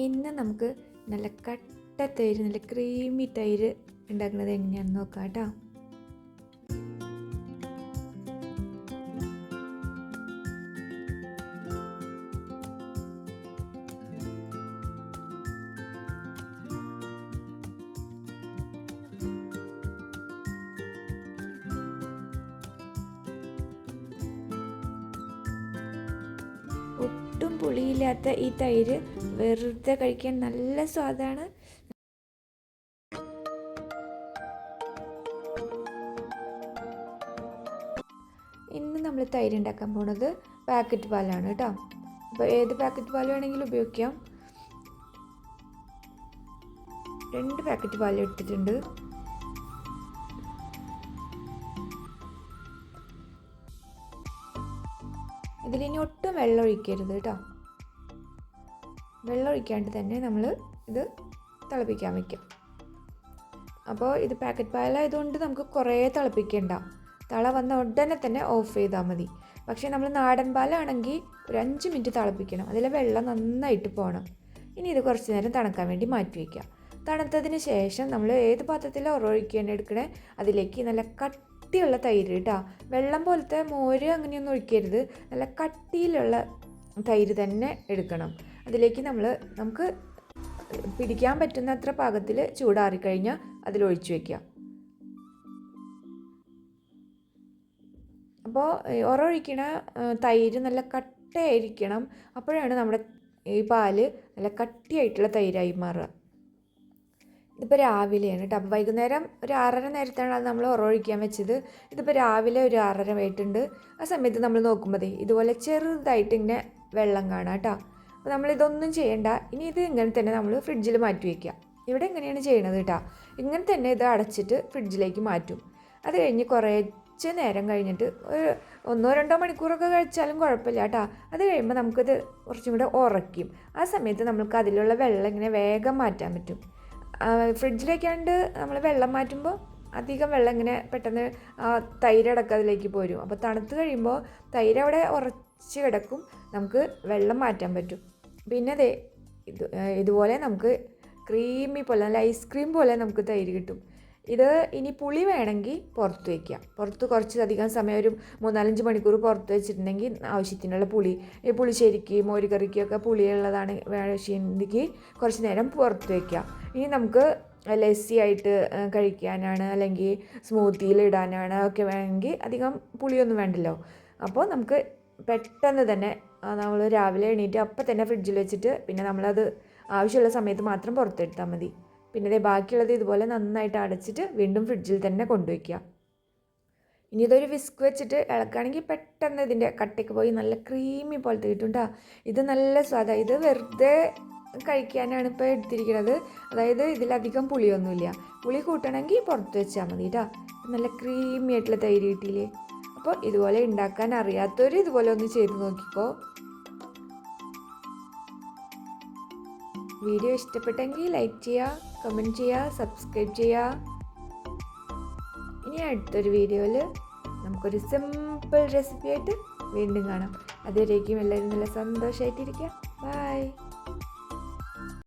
ഇന്ന് നമുക്ക് നല്ല കട്ട തൈര്, നല്ല ക്രീമി തൈര് ഉണ്ടാക്കുന്നത് എങ്ങനെയാണെന്ന് നോക്കാം കേട്ടോ. ഒട്ടും പുളിയില്ലാത്ത ഈ തൈര് വെറുതെ കഴിക്കാൻ നല്ല സ്വാദാണ്. ഇന്ന് നമ്മൾ തൈര് ഉണ്ടാക്കാൻ പോണത് പാക്കറ്റ് പാലാണ് കേട്ടോ. അപ്പോൾ ഏത് പാക്കറ്റ് പാൽ വേണമെങ്കിലും ഉപയോഗിക്കാം. 2 പാക്കറ്റ് പാൽ എടുത്തിട്ടുണ്ട്. ഇതിലിനി ഒട്ടും വെള്ളം ഒഴിക്കരുത് കേട്ടോ. വെള്ളം ഒഴിക്കാണ്ട് തന്നെ നമ്മൾ ഇത് തിളപ്പിക്കാൻ വയ്ക്കാം. അപ്പോൾ ഇത് പാക്കറ്റ് പാലായതുകൊണ്ട് നമുക്ക് കുറേ തിളപ്പിക്കേണ്ട. തിള വന്ന ഉടനെ തന്നെ ഓഫ് ചെയ്താൽ മതി. പക്ഷേ നമ്മൾ നാടൻ പാലാണെങ്കിൽ ഒരു 5 മിനിറ്റ് തിളപ്പിക്കണം. അതിലെ വെള്ളം നന്നായിട്ട് പോകണം. ഇനി ഇത് കുറച്ച് നേരം തണുക്കാൻ വേണ്ടി മാറ്റി വയ്ക്കുക. തണുത്തതിന് ശേഷം നമ്മൾ ഏത് പാത്രത്തിലാണ് ഒഴിക്കാൻ എടുക്കണേ അതിലേക്ക് നല്ല കട്ടിയുള്ള തൈര് കേട്ടോ. വെള്ളം പോലത്തെ മോര് അങ്ങനെയൊന്നും ഒഴിക്കരുത്. നല്ല കട്ടിയിലുള്ള തൈര് തന്നെ എടുക്കണം. അതിലേക്ക് നമുക്ക് പിടിക്കാൻ പറ്റുന്ന അത്ര പാകത്തിൽ ചൂടാറിക്കഴിഞ്ഞാൽ അതിലൊഴിച്ച് വയ്ക്കുക. അപ്പോൾ ഒഴിക്കണ തൈര് നല്ല കട്ടയായിരിക്കണം. അപ്പോഴാണ് നമ്മുടെ ഈ പാല് നല്ല കട്ടിയായിട്ടുള്ള തൈരായി മാറുക. ഇതിപ്പോൾ രാവിലെയാണ് കേട്ടോ. അപ്പോൾ വൈകുന്നേരം ഒരു 6:30 നേരത്താണ് അത് നമ്മൾ ഒഴിക്കാൻ വെച്ചത്. ഇതിപ്പോൾ രാവിലെ ഒരു 6:30 ആയിട്ടുണ്ട്. ആ സമയത്ത് നമ്മൾ നോക്കുമ്പോൾ ഇതുപോലെ ചെറുതായിട്ട് ഇങ്ങനെ വെള്ളം കാണാം കേട്ടോ. അപ്പോൾ നമ്മളിതൊന്നും ചെയ്യണ്ട. ഇനി ഇത് ഇങ്ങനെ തന്നെ നമ്മൾ ഫ്രിഡ്ജിൽ മാറ്റി വയ്ക്കുക. ഇവിടെ എങ്ങനെയാണ് ചെയ്യണത് കേട്ടോ. ഇങ്ങനെ തന്നെ ഇത് അടച്ചിട്ട് ഫ്രിഡ്ജിലേക്ക് മാറ്റും. അത് കഴിഞ്ഞ് കുറച്ച് നേരം കഴിഞ്ഞിട്ട് ഒരു 1-2 മണിക്കൂറൊക്കെ കഴിച്ചാലും കുഴപ്പമില്ല കേട്ടോ. അത് കഴിയുമ്പോൾ നമുക്കിത് കുറച്ചും കൂടെ ഉറയ്ക്കും. ആ സമയത്ത് നമുക്ക് അതിലുള്ള വെള്ളം ഇങ്ങനെ വേഗം മാറ്റാൻ പറ്റും. ഫ്രിഡ്ജിലേക്കാണ്ട് നമ്മൾ വെള്ളം മാറ്റുമ്പോൾ അധികം വെള്ളം ഇങ്ങനെ പെട്ടെന്ന് തൈരടക്കം അതിലേക്ക് പോരും. അപ്പോൾ തണുത്ത് കഴിയുമ്പോൾ തൈര് അവിടെ ഉറച്ച് കിടക്കും. നമുക്ക് വെള്ളം മാറ്റാൻ പറ്റും. പിന്നെ ഇതുപോലെ നമുക്ക് ക്രീമി പോലെ നല്ല ഐസ്ക്രീം പോലെ നമുക്ക് തൈര് കിട്ടും. ഇത് ഇനി പുളി വേണമെങ്കിൽ പുറത്ത് വയ്ക്കുക. പുറത്ത് കുറച്ചധികം സമയം ഒരു 3-4-5 മണിക്കൂർ പുറത്ത് വെച്ചിട്ടുണ്ടെങ്കിൽ ആവശ്യത്തിനുള്ള പുളി, ഈ പുളിശ്ശേരിക്ക് മോര് കറിക്കൊക്കെ പുളിയുള്ളതാണ് വേണമെങ്കിൽ കുറച്ച് നേരം പുറത്ത് വയ്ക്കുക. ഇനി നമുക്ക് ലസ്സി ആയിട്ട് കഴിക്കാനാണ് അല്ലെങ്കിൽ സ്മൂത്തിയിൽ ഇടാനാണ് ഒക്കെ വേണമെങ്കിൽ അധികം പുളിയൊന്നും വേണ്ടല്ലോ. അപ്പോൾ നമുക്ക് പെട്ടെന്ന് തന്നെ നമ്മൾ രാവിലെ എണീറ്റ് അപ്പം തന്നെ ഫ്രിഡ്ജിൽ വെച്ചിട്ട് പിന്നെ നമ്മളത് ആവശ്യമുള്ള സമയത്ത് മാത്രം പുറത്തെടുത്താൽ മതി. പിന്നെ ബാക്കിയുള്ളത് ഇതുപോലെ നന്നായിട്ട് അടച്ചിട്ട് വീണ്ടും ഫ്രിഡ്ജിൽ തന്നെ കൊണ്ടുവയ്ക്കുക. ഇനി ഇതൊരു വിസ്ക് വെച്ചിട്ട് ഇളക്കുകയാണെങ്കിൽ പെട്ടെന്ന് ഇതിൻ്റെ കട്ടയ്ക്ക് പോയി നല്ല ക്രീമി പോലത്തെ കിട്ടും കേട്ടോ. ഇത് നല്ല സ്വാദാണ്. ഇത് വെറുതെ കഴിക്കാനാണ് ഇപ്പോൾ എടുത്തിരിക്കുന്നത്. അതായത് ഇതിലധികം പുളിയൊന്നുമില്ല. പുളി കൂട്ടണമെങ്കിൽ പുറത്ത് വെച്ചാൽ മതി കേട്ടോ. നല്ല ക്രീമി ആയിട്ടുള്ള തൈര് കിട്ടിയില്ലേ. അപ്പോൾ ഇതുപോലെ ഉണ്ടാക്കാൻ അറിയാത്തവർ ഇതുപോലെ ഒന്ന് ചെയ്ത് നോക്കിക്കോ. വീഡിയോ ഇഷ്ടപ്പെട്ടെങ്കിൽ ലൈക്ക് ചെയ്യുക, കമൻറ്റ് ചെയ്യുക, സബ്സ്ക്രൈബ് ചെയ്യുക. ഇനി അടുത്തൊരു വീഡിയോയിൽ നമുക്കൊരു സിമ്പിൾ റെസിപ്പി ആയിട്ട് വീണ്ടും കാണാം. അതുവരേക്കും എല്ലാവരും നല്ല സന്തോഷമായിട്ടിരിക്കുക. ബൈ.